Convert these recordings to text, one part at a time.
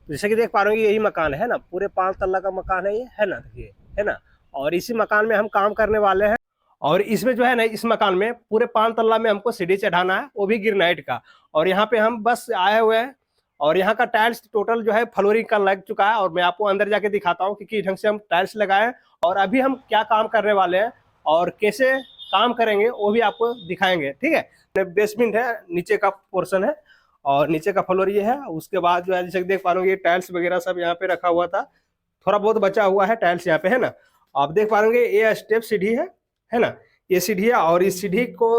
जैसे कि देख पा रहे हो यही मकान है ना, पूरे 5 तल्ला का मकान है ये, है ना, देखिए, है ना। और इसी मकान में हम काम करने वाले हैं। और इसमें जो है ना, इस मकान में पूरे 5 तल्ला में हमको सीढ़ी चढ़ाना है, वो भी ग्रेनाइट का। और यहाँ पे हम बस आए हुए हैं, और यहाँ का टाइल्स टोटल जो है फ्लोरिंग का लग चुका है। और मैं आपको अंदर जाके दिखाता हूँ कि किस ढंग से हम टाइल्स लगाए हैं, और अभी हम क्या काम करने वाले हैं और कैसे काम करेंगे वो भी आपको दिखाएंगे, ठीक है। बेसमेंट है, नीचे का पोर्शन है, और नीचे का फ्लोर ये है। उसके बाद जो है जैसे देख पा रहे हो ये टाइल्स वगैरह सब यहाँ पे रखा हुआ था, थोड़ा बहुत बचा हुआ है टाइल्स यहाँ पे, है ना। आप देख पा रहे ये स्टेप सीढ़ी है ना, ये सीढ़ी है। और इस सीढ़ी को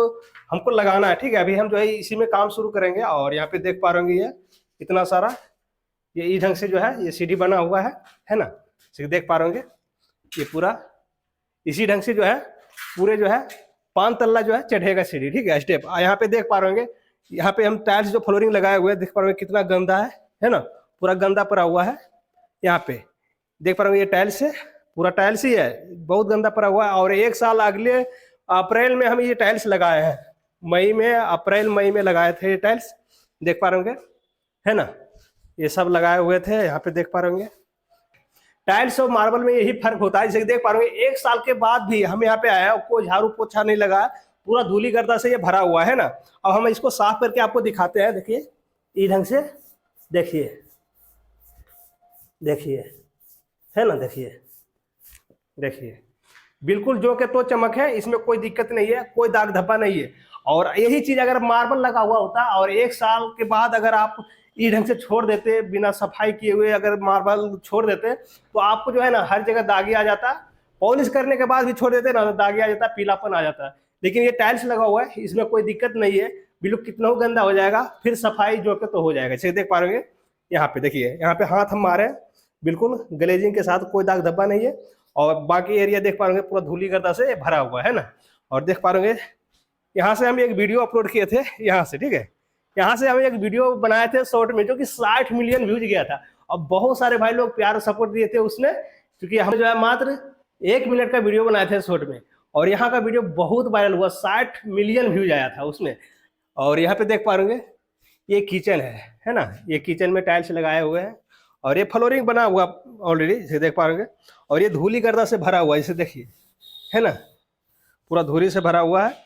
हमको लगाना है, ठीक है। अभी हम जो है इसी में काम शुरू करेंगे। और यहाँ पे देख पा रहे ये इतना सारा ये इस ढंग से जो है ये सीढ़ी बना हुआ है ना। देख पा रहे ये पूरा इसी ढंग से जो है पूरे जो है 5 तल्ला जो है चढ़ेगा सीढ़ी, ठीक है, स्टेप। यहाँ पे देख पा रहे होंगे, यहाँ पे हम टाइल्स जो फ्लोरिंग लगाए हुए हैं, देख पा रहे कितना गंदा है ना, पूरा गंदा पड़ा हुआ है। यहाँ पे देख पा रहे ये टाइल्स है, पूरा टाइल्स ही है, बहुत गंदा पड़ा हुआ है। और 1 साल अगले अप्रैल में हम ये टाइल्स लगाए हैं, अप्रैल मई में लगाए थे ये टाइल्स, देख पा रहे होंगे, है ना। ये सब लगाए हुए थे, यहाँ पे देख पा रहे होंगे। टाइल्स और मार्बल में यही फर्क होता है। जैसे देख पा रहे हैं 1 साल के बाद भी हम यहाँ पे आया, कोई झाड़ू पोछा नहीं लगा, पूरा धूली गर्दा से ये भरा हुआ है ना। अब हम इसको साफ करके आपको दिखाते हैं, देखिए इस ढंग से, देखिए देखिए, है ना, देखिए देखिए, बिल्कुल जो के तो चमक है, इसमें कोई दिक्कत नहीं है, कोई दाग धब्बा नहीं है। और यही चीज अगर मार्बल लगा हुआ होता और 1 साल के बाद अगर आप इस ढंग से छोड़ देते, बिना सफाई किए हुए अगर मार्बल छोड़ देते, तो आपको जो है ना हर जगह दागी आ जाता, पॉलिश करने के बाद भी छोड़ देते ना, दागी आ जाता, पीलापन आ जाता। लेकिन ये टाइल्स लगा हुआ है, इसमें कोई दिक्कत नहीं है, बिल्कुल कितना गंदा हो जाएगा, फिर सफाई जो के तो हो जाएगा। जैसे देख पा रहे हैं यहाँ पे, देखिए यहाँ पे हाथ हम मारे, बिल्कुल ग्लेजिंग के साथ, कोई दाग धब्बा नहीं है। और बाकी एरिया देख पा रहे पूरा धूली गर्दा से भरा हुआ है ना। और देख पा रहे यहाँ से हम एक वीडियो अपलोड किए थे यहाँ से, ठीक है, यहाँ से हम एक वीडियो बनाए थे शॉर्ट में, जो कि 60 मिलियन व्यूज गया था। अब बहुत सारे भाई लोग प्यार सपोर्ट दिए थे उसमें, क्योंकि हम जो है मात्र 1 मिनट का वीडियो बनाए थे शॉर्ट में, और यहाँ का वीडियो बहुत वायरल हुआ, 60 मिलियन व्यूज आया था उसमें। और यहाँ पे देख पा रहे ये किचन है ना, ये किचन में टाइल्स लगाए हुए हैं, और ये फ्लोरिंग बना हुआ ऑलरेडी, जैसे देख पा रहे। और ये धूली गर्दा से भरा हुआ है, जैसे देखिए, है ना, पूरा धूली से भरा हुआ है।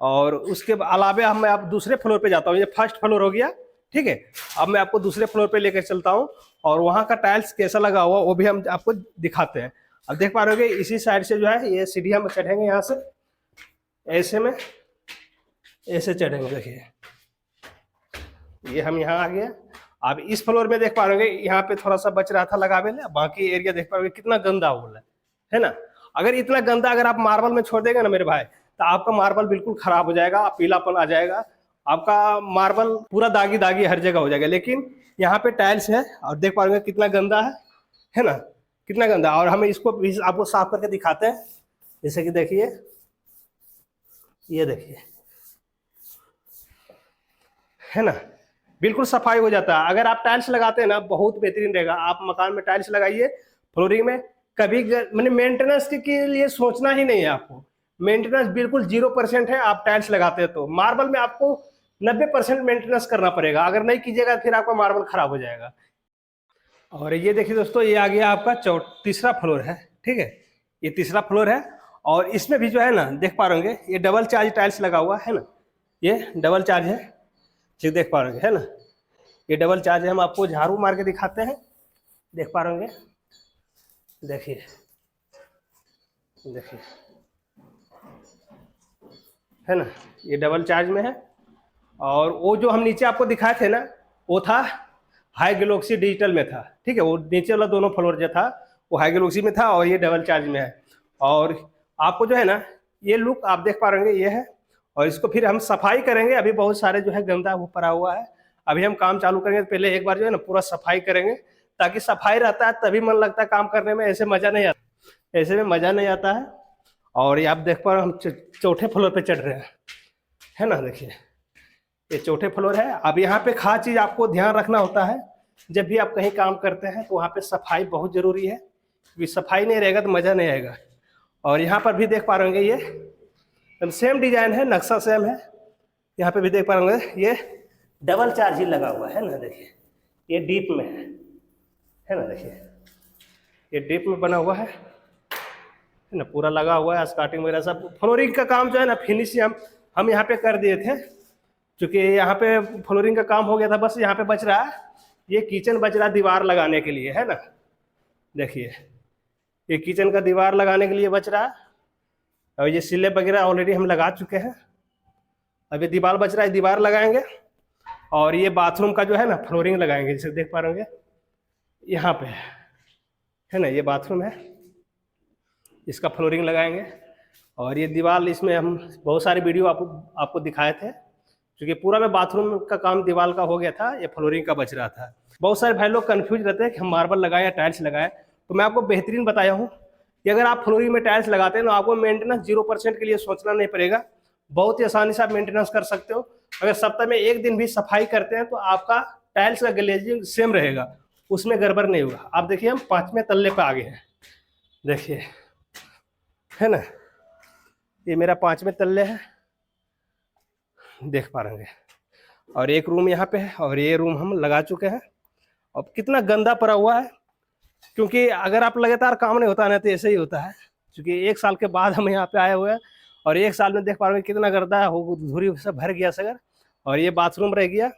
और उसके अलावा हम मैं आप दूसरे फ्लोर पे जाता हूँ, ये फर्स्ट फ्लोर हो गया, ठीक है। अब मैं आपको दूसरे फ्लोर पे लेकर चलता हूँ, और वहाँ का टाइल्स कैसा लगा हुआ वो भी हम आपको दिखाते हैं। अब देख पा रहे हो इसी साइड से जो है ये सीढ़ी हम चढ़ेंगे, यहाँ से ऐसे में ऐसे चढ़ेंगे, देखिए ये हम यहाँ आ गए। अब इस फ्लोर में देख पा रहे हो यहाँ पे थोड़ा सा बच रहा था लगावे, बाकी एरिया देख पा रहे हो कितना गंदा हो रहा है ना। अगर इतना गंदा अगर आप मार्बल में छोड़ देंगे ना मेरे भाई, तो आपका मार्बल बिल्कुल खराब हो जाएगा, पीलापन आ जाएगा, आपका मार्बल पूरा दागी दागी हर जगह हो जाएगा। लेकिन यहाँ पे टाइल्स है, और देख पा रहे कितना गंदा है ना, कितना गंदा। और हमें इसको आपको साफ करके दिखाते हैं, जैसे कि देखिए, ये देखिए, है ना, बिल्कुल सफाई हो जाता है। अगर आप टाइल्स लगाते हैं ना, बहुत बेहतरीन रहेगा। आप मकान में टाइल्स लगाइए, फ्लोरिंग में कभी मैंने मेंटेनेंस के लिए सोचना ही नहीं है आपको, मेंटेनेंस बिल्कुल 0% है। आप टाइल्स लगाते हैं तो मार्बल में आपको 90% मेंटेनेंस करना पड़ेगा, अगर नहीं कीजिएगा फिर आपका मार्बल खराब हो जाएगा। और ये देखिए दोस्तों, ये आ गया आपका तीसरा फ्लोर है, ठीक है, ये तीसरा फ्लोर है। और इसमें भी जो है ना देख पा रहे होंगे ये डबल चार्ज टाइल्स लगा हुआ है ना, ये डबल चार्ज है, ठीक देख पा रहे हैं, है ना, ये डबल चार्ज है। हम आपको झाड़ू मार के दिखाते हैं, देख पा रहे होंगे, देखिए देखिए, है ना, ये डबल चार्ज में है। और वो जो हम नीचे आपको दिखाए थे ना, वो था हाई गैलेक्सी डिजिटल में था, ठीक है, वो नीचे वाला दोनों फ्लोर जो था वो हाई गैलेक्सी में था, और ये डबल चार्ज में है। और आपको जो है ना ये लुक आप देख पा रहे होंगे, ये है। और इसको फिर हम सफाई करेंगे, अभी बहुत सारे जो है गंदा वो पड़ा हुआ है, अभी हम काम चालू करेंगे, पहले एक बार जो है ना पूरा सफाई करेंगे, ताकि सफाई रहता है तभी मन लगता है काम करने में, ऐसे मजा नहीं आता, ऐसे में मजा नहीं आता है। और ये आप देख पा रहे हम चौथे फ्लोर पे चढ़ रहे हैं, है ना, देखिए ये चौथे फ्लोर है। अब यहाँ पे खास चीज आपको ध्यान रखना होता है, जब भी आप कहीं काम करते हैं तो वहाँ पे सफाई बहुत जरूरी है, क्योंकि सफाई नहीं रहेगा तो मजा नहीं आएगा। और यहाँ पर भी देख पा रहे होंगे ये सेम डिजाइन है, नक्शा सेम है, यहाँ पे भी देख पा रहे होंगे ये डबल चार्ज ही लगा हुआ है ना, देखिए ये डीप में है, है ना। देखिए ये डीप में बना हुआ है ना, पूरा लगा हुआ है, स्टार्टिंग वगैरह सब। फ्लोरिंग का काम जो है ना फिनिश हम यहाँ पे कर दिए थे, क्योंकि यहाँ पे फ्लोरिंग का काम हो गया था। बस यहाँ पे बच रहा है, ये किचन बच रहा है दीवार लगाने के लिए, है ना। देखिए ये किचन का दीवार लगाने के लिए बच रहा है, और ये स्लैब वगैरह ऑलरेडी हम लगा चुके हैं। अभी दीवार बच रहा है, दीवार लगाएंगे। और ये बाथरूम का जो है ना फ्लोरिंग लगाएंगे, जैसे देख पा रहे होंगे यहाँ पे, है ना। ये बाथरूम है, इसका फ्लोरिंग लगाएंगे। और ये दीवार, इसमें हम बहुत सारे वीडियो आपको दिखाए थे, क्योंकि पूरा में बाथरूम का काम दीवार का हो गया था, ये फ्लोरिंग का बच रहा था। बहुत सारे भाई लोग कंफ्यूज रहते हैं कि हम मार्बल लगाएं या टाइल्स लगाएं, तो मैं आपको बेहतरीन बताया हूँ कि अगर आप फ्लोरिंग में टाइल्स लगाते हैं तो आपको मेंटेनेंस 0% के लिए सोचना नहीं पड़ेगा। बहुत ही आसानी से आप मेंटेनेंस कर सकते हो। अगर सप्ताह में एक दिन भी सफाई करते हैं तो आपका टाइल्स का ग्लेजिंग सेम रहेगा, उसमें गड़बड़ नहीं होगा। आप देखिए हम 5वें तल्ले पे आ गए हैं, देखिए, है ना। ये मेरा 5वें तल्ले है, देख पा रहे हैं। और एक रूम यहाँ पे है, और ये रूम हम लगा चुके हैं। अब कितना गंदा पड़ा हुआ है, क्योंकि अगर आप लगातार काम नहीं होता ना तो ऐसे ही होता है। क्योंकि 1 साल के बाद हम यहाँ पे आए हुए हैं, और 1 साल में देख पा रहे हैं कितना गर्दा हो, धूरी सब भर गया सगर। और ये बाथरूम रह गया,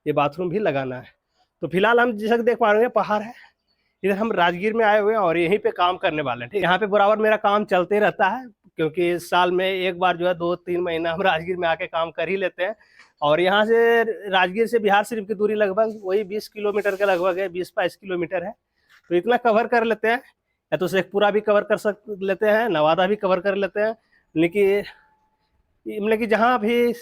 ये बाथरूम भी लगाना है। तो फिलहाल हम जैसा देख पा रहे हैं पहाड़ है, इधर हम राजगीर में आए हुए हैं और यहीं पे काम करने वाले हैं। ठीक है, यहाँ पे बराबर मेरा काम चलते रहता है, क्योंकि साल में एक बार जो है 2-3 महीना हम राजगीर में आके काम कर ही लेते हैं। और यहाँ से राजगीर से बिहार शरीफ की दूरी लगभग वही 20 किलोमीटर के लगभग है, 20-22 किलोमीटर है। तो इतना कवर कर लेते हैं, या तो शेखपुरा भी कवर कर लेते हैं, नवादा भी कवर कर लेते हैं। लेकिन मतलब कि जहाँ भी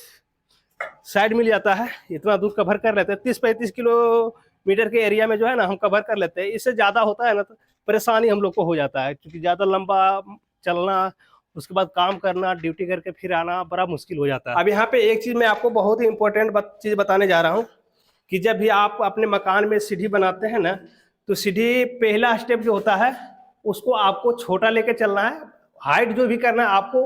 साइड मिल जाता है इतना दूर कवर कर लेते हैं। 30-35 किलोमीटर के एरिया में जो है ना हम कवर कर लेते हैं। इससे ज़्यादा होता है ना तो परेशानी हम लोग को हो जाता है, क्योंकि ज़्यादा लंबा चलना, उसके बाद काम करना, ड्यूटी करके फिर आना बड़ा मुश्किल हो जाता है। अब यहाँ पे एक चीज़ मैं आपको बहुत ही इंपॉर्टेंट चीज़ बताने जा रहा हूँ, कि जब भी आप अपने मकान में सीढ़ी बनाते हैं ना, तो सीढ़ी पहला स्टेप जो होता है उसको आपको छोटा लेके चलना है। हाइट जो भी करना है आपको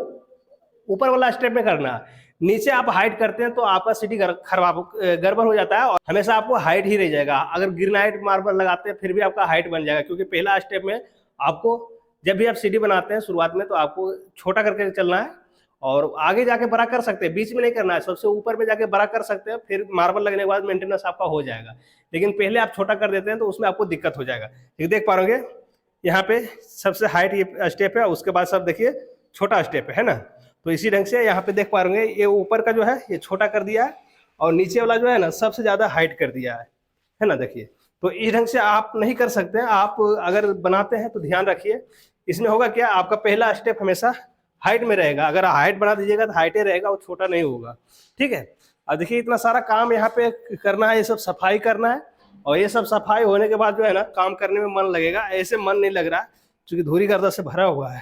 ऊपर वाला स्टेप में करना है। नीचे आप हाइट करते हैं तो आपका सीढ़ी गड़बड़ हो जाता है, और हमेशा आपको हाइट ही रह जाएगा। अगर ग्रेनाइट मार्बल लगाते हैं फिर भी आपका हाइट बन जाएगा, क्योंकि पहला स्टेप में आपको, जब भी आप सीढ़ी बनाते हैं शुरुआत में, तो आपको छोटा करके चलना है। और आगे जाके बड़ा कर सकते हैं, बीच में नहीं करना है, सबसे ऊपर में जाके बड़ा कर सकते हैं, फिर मार्बल लगने के बाद मेंटेनेंस आपका हो जाएगा। लेकिन पहले आप छोटा कर देते हैं तो उसमें आपको दिक्कत हो जाएगा। ये देख पा रहे यहाँ पे सबसे हाइट ये स्टेप है, उसके बाद सब देखिए छोटा स्टेप है ना। तो इसी ढंग से यहाँ पे देख पा रहे ये ऊपर का जो है ये छोटा कर दिया है, और नीचे वाला जो है ना सबसे ज्यादा हाइट कर दिया है ना। देखिए तो इस ढंग से आप नहीं कर सकते हैं। आप अगर बनाते हैं तो ध्यान रखिए, इसमें होगा क्या, आपका पहला स्टेप हमेशा हाइट में रहेगा। अगर हाइट बना दीजिएगा तो हाइटे रहेगा, वो छोटा नहीं होगा। ठीक है, अब देखिए इतना सारा काम यहाँ पे करना है, ये सब सफाई करना है। और ये सब सफाई होने के बाद जो है ना काम करने में मन लगेगा, ऐसे मन नहीं लग रहा क्योंकि धूरी गर्दा से भरा हुआ है।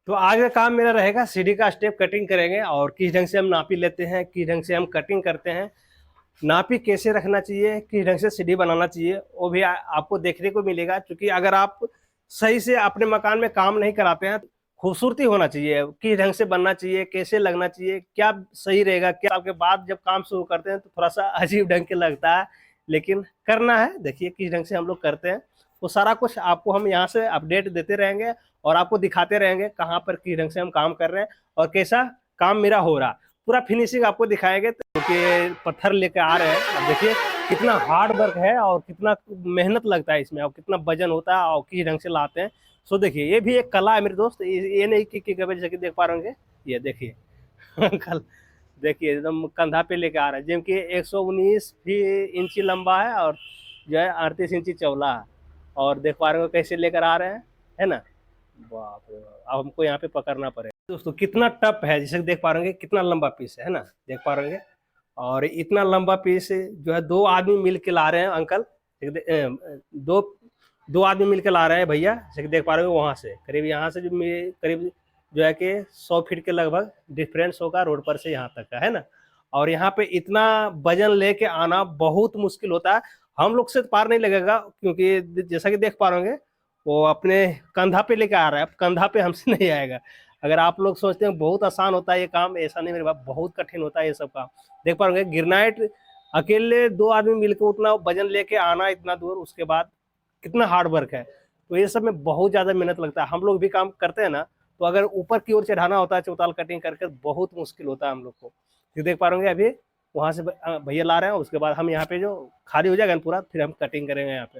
तो आगे का काम मेरा रहेगा, सीढ़ी का स्टेप कटिंग करेंगे, और किस ढंग से हम नापी लेते हैं, किस ढंग से हम कटिंग करते हैं, नापी कैसे रखना चाहिए, किस ढंग से सीढ़ी बनाना चाहिए, वो भी आपको देखने को मिलेगा। क्योंकि अगर आप सही से अपने मकान में काम नहीं कराते हैं, खूबसूरती होना चाहिए, किस ढंग से बनना चाहिए, कैसे लगना चाहिए, क्या सही रहेगा, क्या आपके बाद जब काम शुरू करते हैं तो थोड़ा सा अजीब ढंग के लगता है, लेकिन करना है। देखिए किस ढंग से हम लोग करते हैं, वो सारा कुछ आपको हम यहाँ से अपडेट देते रहेंगे, और आपको दिखाते रहेंगे कहाँ पर किस ढंग से हम काम कर रहे हैं और कैसा काम मेरा हो रहा। पूरा फिनिशिंग आपको दिखाएंगे, क्योंकि पत्थर लेके आ रहे हैं। अब देखिए कितना हार्ड वर्क है और कितना मेहनत लगता है इसमें, और कितना वजन होता है और किस ढंग से लाते हैं। सो देखिए ये भी एक कला है मेरे दोस्त, ये नहीं कि जैसे कि देख पा रहे होंगे, ये देखिए कल देखिए एकदम कंधा पे लेके आ रहा है, जिनकी 119 भी इंची लंबा है और जो है 38 इंची चौड़ा है। और देख पा रहे हो कैसे लेकर आ रहे हैं, है ना। बाप रे बाप, अब हमको यहाँ पे पकड़ना पड़ेगा दोस्तों। कितना टफ है, जैसे देख पा रहे कितना लंबा पीस है ना, देख पा रहे। और इतना लंबा पीस जो है 2 आदमी मिल के ला रहे हैं अंकल, दो आदमी मिल के ला रहे हैं भैया, जैसे देख पा रहे हो। वहाँ से करीब, यहाँ से जो करीब जो है कि 100 फीट के लगभग डिफरेंस होगा रोड पर से यहाँ तक का, है ना। और यहाँ पे इतना वजन लेके आना बहुत मुश्किल होता है, हम लोग से पार नहीं लगेगा, क्योंकि जैसा कि देख पा रहे होंगे वो अपने कंधा पे लेके आ रहा है, कंधा पे हमसे नहीं आएगा। अगर आप लोग सोचते हैं बहुत आसान होता है ये काम, ऐसा नहीं मेरे बाप, बहुत कठिन होता है ये सब काम। देख पा रहे ग्रेनाइट अकेले 2 आदमी मिलकर उतना वजन लेके आना इतना दूर, उसके बाद कितना हार्ड वर्क है। तो ये सब में बहुत ज़्यादा मेहनत लगता है। हम लोग भी काम करते हैं ना, तो अगर ऊपर की ओर चढ़ाना होता है चौताल कटिंग करके, बहुत मुश्किल होता है हम लोग को। ये देख पा रहे होंगे अभी वहाँ से भैया ला रहे हैं, उसके बाद हम यहाँ पे जो खाली हो जाएगा पूरा, फिर हम कटिंग करेंगे यहाँ पे।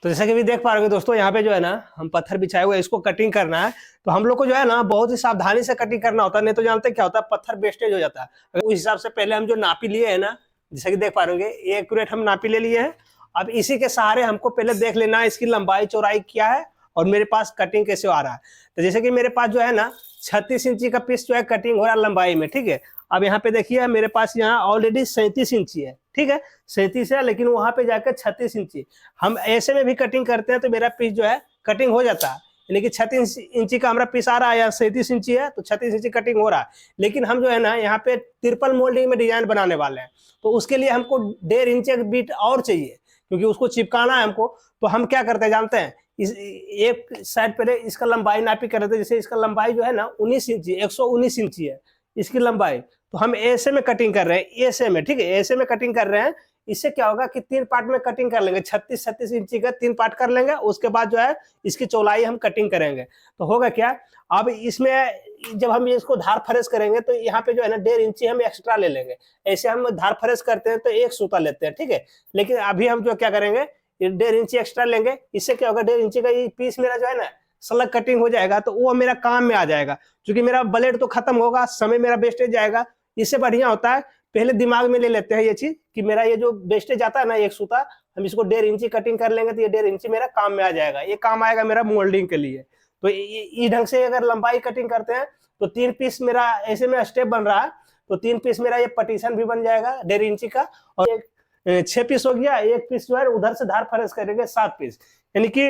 तो जैसा कि भी देख पा रहे होंगे दोस्तों, यहाँ पे जो है ना हम पत्थर बिछाए हुए, इसको कटिंग करना है। तो हम लोग को जो है ना बहुत ही सावधानी से कटिंग करना होता है, नहीं तो जानते क्या होता है, पत्थर वेस्टेज हो जाता है। उस हिसाब से पहले हम जो नापी लिए है ना, जैसा कि देख पा रहे होंगे, ये एक्यूरेट हम नापी ले लिए हैं। अब इसी के सहारे हमको पहले देख लेना है इसकी लंबाई चौड़ाई क्या है और मेरे पास कटिंग कैसे आ रहा है। तो जैसे कि मेरे पास जो है ना 36 इंची का पीस जो है कटिंग हो रहा है लंबाई में, ठीक है। अब यहाँ पे देखिए मेरे पास यहाँ ऑलरेडी 37 इंची है, ठीक है, 37 है, लेकिन वहां पे जाकर 36 इंची। हम ऐसे में भी कटिंग करते हैं तो मेरा पीस जो है कटिंग हो जाता है, यानी कि 36 इंची का हमारा पीस आ रहा है, या 37 इंची है तो 36 इंची कटिंग हो रहा है। लेकिन हम जो है ना यहाँ पे ट्रिपल मोल्डिंग में डिजाइन बनाने वाले हैं, तो उसके लिए हमको 1.5 इंच एक बीट और चाहिए, क्योंकि उसको चिपकाना है हमको। तो हम क्या करते हैं जानते हैं, इस एक साइड पहले इसका लंबाई नापी कर रहे थे। जैसे इसका लंबाई जो है ना 19 इंची, 119 इंची है इसकी लंबाई। तो हम ऐसे में कटिंग कर रहे हैं, ऐसे में, ठीक है, ऐसे में कटिंग कर रहे हैं। इससे क्या होगा कि 3 पार्ट में कटिंग कर लेंगे, 36 इंची का 3 पार्ट कर लेंगे। उसके बाद जो है इसकी चौड़ाई हम कटिंग करेंगे। तो होगा क्या, अब इसमें जब हम इसको धार फरेस करेंगे तो यहाँ पे जो है ना 1.5 इंची हम एक्स्ट्रा ले लेंगे। ऐसे हम धार फरेस करते हैं तो एक सूता लेते हैं, ठीक है। लेकिन अभी हम जो क्या करेंगे, 1.5 इंची एक्स्ट्रा लेंगे। इससे क्या होगा, 1.5 इंची का ये पीस मेरा जो है ना सलग कटिंग हो जाएगा, तो वो मेरा काम में आ जाएगा। क्योंकि मेरा ब्लेड तो खत्म होगा, समय मेरा वेस्टेज जाएगा। इससे बढ़िया होता है पहले दिमाग में ले लेते हैं ये चीज कि मेरा ये जो वेस्टेज जाता है ना एक सूता, हम इसको 1.5 इंची कटिंग कर लेंगे तो ये 1.5 इंची मेरा काम में आ जाएगा। ये काम आएगा मेरा मोल्डिंग के लिए। तो इस ढंग से अगर लंबाई कटिंग करते हैं तो 3 पीस मेरा ऐसे में स्टेप बन रहा है। तो 3 पीस मेरा ये पटिशन भी बन जाएगा 1.5 इंची का, और 6 पीस हो गया। एक पीस जो है उधर से धार फरेस करेंगे 7 पीस, यानी कि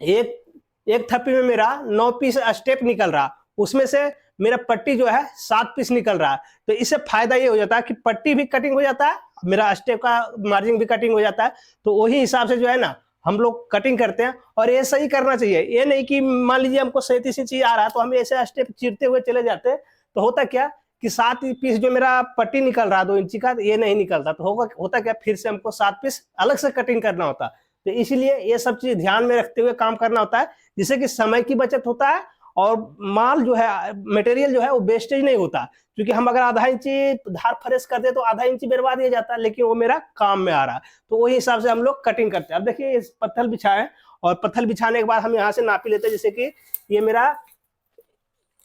एक थप्पी में मेरा 9 पीस स्टेप निकल रहा, उसमें से मेरा पट्टी जो है 7 पीस निकल रहा है। तो इससे फायदा ये हो जाता है कि पट्टी भी कटिंग हो जाता है, मेरा स्टेप का मार्जिन भी कटिंग हो जाता है। तो वही हिसाब से जो है ना हम लोग कटिंग करते हैं, और ये सही करना चाहिए। ये नहीं कि मान लीजिए हमको 37 इंची आ रहा है तो हम ऐसे स्टेप चीरते हुए चले जाते हैं, तो होता क्या कि 7 पीस जो मेरा पट्टी निकल रहा 2 इंची का, ये नहीं निकलता। तो होता क्या, फिर से हमको 7 पीस अलग से कटिंग करना होता। तो इसीलिए ये सब चीज ध्यान में रखते हुए काम करना होता है, जिससे कि समय की बचत होता है और माल जो है, मटेरियल जो है वो वेस्टेज नहीं होता। क्योंकि हम अगर आधा इंची धार फरेस करते तो आधा इंची बर्बाद हो जाता है, लेकिन वो मेरा काम में आ रहा है। तो वही हिसाब से हम लोग कटिंग करते हैं। अब देखिए इस पत्थर बिछाए, और पत्थर बिछाने के बाद हम यहाँ से नापी लेते हैं। जैसे कि ये मेरा,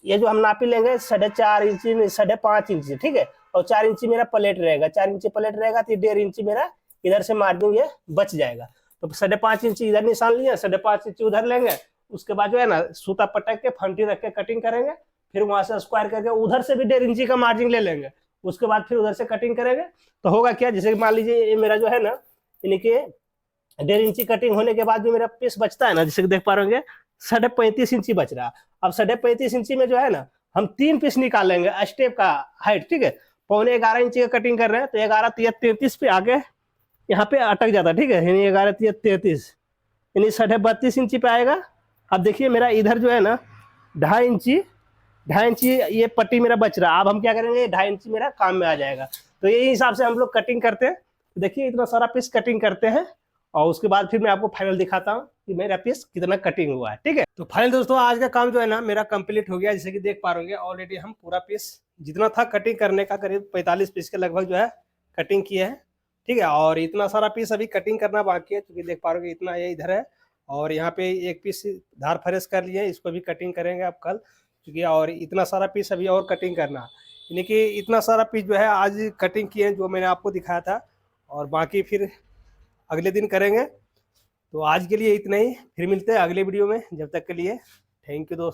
ये जो हम नापी लेंगे 4.5 इंची, 5.5 इंची, ठीक है, और 4 इंची मेरा प्लेट रहेगा। 4 इंची प्लेट रहेगा तो 1.5 इंची मेरा इधर से मार्जिन ये बच जाएगा। तो 5.5 इंची इधर निशान लिया, 5.5 इंची उधर लेंगे। उसके बाद जो है ना सूता पटक के फंटी रख के कटिंग करेंगे। फिर वहां से स्क्वायर करके उधर से भी 1.5 इंची का मार्जिन ले लेंगे। उसके बाद फिर उधर से कटिंग करेंगे। तो होगा क्या, जैसे मान लीजिए ये मेरा जो है ना, यानी कि 1.5 इंची कटिंग होने के बाद जो मेरा पीस बचता है ना, जैसे कि देख पा रहे होंगे 35.5 इंची बच रहा। अब 35.5 इंची में जो है ना हम 3 पीस निकालेंगे स्टेप का हाइट, ठीक है। 11.25 इंची का कटिंग कर रहे हैं तो 11 3 33 पे आगे यहाँ पे अटक जाता है, ठीक है, यानी 11 3 33, यानी 32.5 इंची पे आएगा। अब देखिए मेरा इधर जो है ना 2.5 इंची ये पट्टी मेरा बच रहा। अब हम क्या करेंगे, 2.5 इंची मेरा काम में आ जाएगा। तो यही हिसाब से हम लोग कटिंग करते हैं। तो देखिए इतना सारा पीस कटिंग करते हैं, और उसके बाद फिर मैं आपको फाइनल दिखाता हूँ कि मेरा पीस कितना कटिंग हुआ है, ठीक है। तो फाइनल दोस्तों आज का काम जो है ना मेरा कंप्लीट हो गया। जैसे कि देख पा रहे होंगे ऑलरेडी हम पूरा पीस जितना था कटिंग करने का, करीब 45 पीस के लगभग जो है कटिंग किए हैं, ठीक है। और इतना सारा पीस अभी कटिंग करना बाकी है, क्योंकि देख पा रहे हो इतना ये इधर है, और यहाँ पे एक पीस धार फरेस कर लिए, इसको भी कटिंग करेंगे अब कल, क्योंकि और इतना सारा पीस अभी और कटिंग करना, यानी कि इतना सारा पीस जो है आज कटिंग किए जो मैंने आपको दिखाया था, और बाकी फिर अगले दिन करेंगे। तो आज के लिए इतना ही, फिर मिलते हैं अगले वीडियो में। जब तक के लिए थैंक यू दोस्तों।